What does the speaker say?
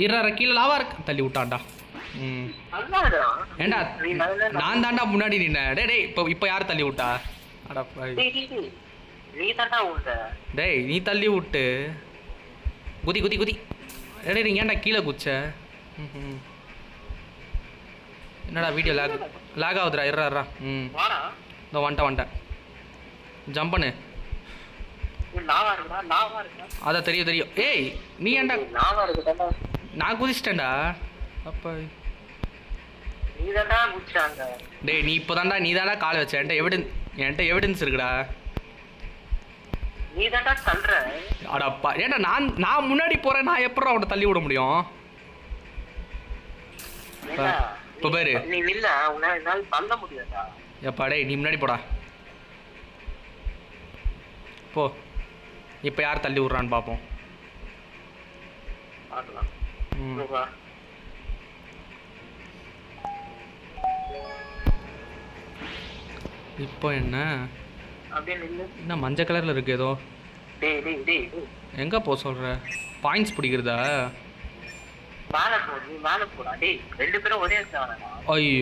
இருற கீழே லாவா இருக்கு தள்ளி விட்டான்டா. ம் ஏண்டா நான் தாண்டா முன்னாடி நின்னேன். டேய் டேய் இப்போ யார் தள்ளி விட்டா? அடப்பா டேய் நீ தள்ளி விட்டு குதி குதி குதி. டேய் நீ ஏன்டா கீழே குச்ச? என்னடா வீடியோ லேக் ஆகுதுடா. இருறா. ம் இதோ வந்துட்டேன். ஜம்ப் பண்ணு. அதான் தெரியும். ஏய் நீ ஏன்டா? நான் குதிச்சிட்டேன்டா. அப்பா டேய் நீ இப்போதான்டா நீ தான்டா கால் வச்ச. என்கிட்ட எவிடன்ஸ் இருக்குடா. அடப்பா ஏன்டா நான் முன்னாடி போறேன். நான் எப்பறம் அவனை தள்ளி விட முடியும்? இப்போ பேரு எப்பா டேய் நீ முன்னாடி போடா. போ. இப்போ யார் தள்ளி விட்றான்னு பார்ப்போம். இப்போ என்ன மஞ்சள் கலரில் இருக்கு ஏதோ. எங்கே போக சொல்கிற? பாயிண்ட்ஸ் பிடிக்கிறதா? ஐயோ